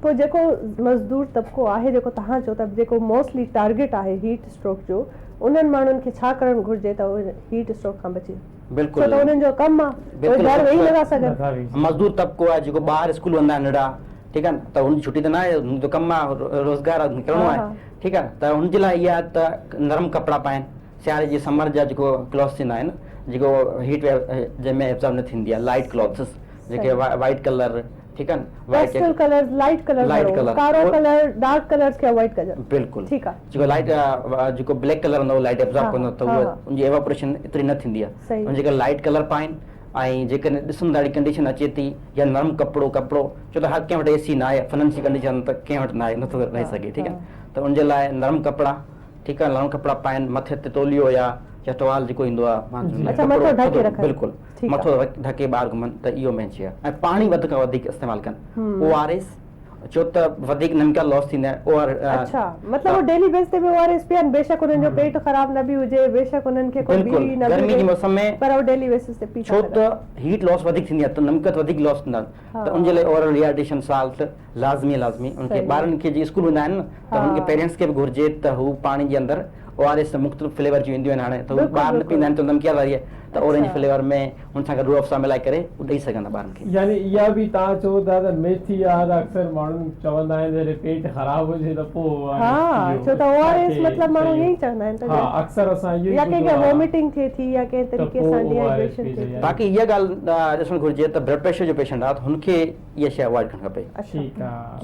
पोइ जेको मज़दूर तबिको आहे जेको तव्हां चओ त जेको मोस्टली टारगेट आहे हीट स्ट्रोक जो उन्हनि माण्हुनि खे छा करणु घुरिजे त उहे हीट स्ट्रोक खां बचे? बिल्कुलु छो त उन्हनि जो कमु आहे, उहे घर वेही नथा सघनि। मज़दूर तबिको आहे जेको ॿाहिरि स्कूल वेंदा आहिनि नंढा, ठीकु आहे, त हुनजी छुटी त न आहे, हुनजो कमु आहे, रोज़गार आहे, करिणो आहे, ठीकु आहे, त हुनजे लाइ इहा त नरम कपिड़ा पाइनि, सियारे जी समर जा जेको क्लॉथ्स थींदा आहिनि जेको हीट जंहिंमें एब्ज़ॉर्ब न थींदी आहे, लाइट क्लॉथ्स जेके वाइट कलर, ठीकु आहे, पेस्टल कलर, लाइट कलर, कारो कलर, डार्क कलर्स खे अवॉइड कजो। बिल्कुल ठीक आहे। जेको लाइट जेको ब्लैक कलर हूंदो लाइट एब्ज़ॉर्ब कंदो त उहो उनजी एवापोरेशन एतिरी न थींदी आहे। उन जेका लाइट कलर पाइनि ऐं जेकॾहिं ॾिसूं था कंडीशन अचे थी या नरम कपिड़ो छो त हर कंहिं वटि एसी न आहे, फाइनेंशियल कंडीशन त कंहिं वटि न आहे, नथो रही सघे, ठीकु आहे, त उनजे लाइ नरम कपिड़ा, ठीकु आहे, नरम कपिड़ा पाइनि, मथे ते तोलियो या टवाल जेको ईंदो आहे, बिल्कुलु मथो ढके ॿाहिरि घुमनि, त इहो मेन शइ आहे। ऐं पाणी वधि खां वधीक इस्तेमालु कनि, ORS छो त वधीक नमका लॉस थींदा आहिनि। अच्छा, मतलब डेली बेस ते भी ORS पियनि, बेशक उन्हनि जो पेट ख़राब न बि हुजे, बेशक उन्हनि खे कोई बि न गर्मी जे मौसम में, पर वो डेली बेसिस ते पी छो त हीट लॉस वधीक थींदी आहे त नमकत वधीक लॉस थींदा आहिनि, त उनजे लाइ ओवरऑल रिहाइड्रेशन साल्ट लाज़मी उनखे ॿारनि खे जीअं स्कूल वेंदा आहिनि न त उनखे पेरेंट्स खे बि घुरिजे त हू पाणी जे अंदरि ORS मुख़्तलिफ़ फ्लेवर जूं ईंदियूं आहिनि हाणे, त हू ॿार न पींदा आहिनि त नमकिया वारी आहे, त ऑरेंज फ्लेवर में हुन सां गॾु रूह अफ़ज़ा मिलाए करे हू ॾेई सघंदा ॿारनि खे। यानी इहा बि तव्हां चओ था त मेथी आहे त अक्सर माण्हू चवंदा आहिनि जॾहिं पेट ख़राब हुजे त पोइ छो त ORS मतलब माण्हू ईअं ई चवंदा आहिनि त अक्सर असां इहो या कंहिंखे वॉमिटिंग थिए थी या कंहिं तरीक़े सां डिहाइड्रेशन थिए थी। बाक़ी इहा ॻाल्हि ॾिसणु घुरिजे त ब्लड प्रेशर जो पेशेंट आहे त हुनखे इहा शइ अवॉइड करणु खपे,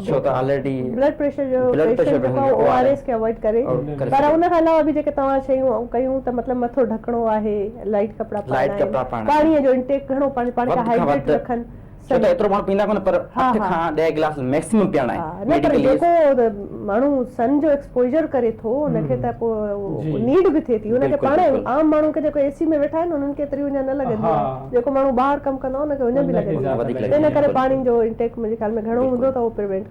छो त ऑलरेडी ब्लड प्रेशर जो पेशेंट ORS खे अवॉइड करे, पर उन खां अलावा बि जेके तव्हां शयूं कयूं त मतलब मथो ढकणो आहे, लाइट कपिड़ा पाइणा, पाणीअ जो इंटेक घणो पाणी खे हाइड्रेट रखनि, छो त एतिरो माण्हू पींदा कोन, पर 8 खां 10 गिलास मैक्सिमम पीअणा आहे। न पर जेको माण्हू सन जो एक्सपोजर करे थो उनखे त पोइ नीड बि थिए थी, उनखे पाण आम माण्हू खे जेको एसी में वेठा आहिनि उन्हनि खे एतिरी उञ न लॻंदी आहे, जेको माण्हू ॿाहिरि कमु कंदो उनखे उञ बि लॻंदी आहे, इन करे पाणी जो इंटेक मुंहिंजे ख़्याल में घणो हूंदो त उहो प्रिवेंट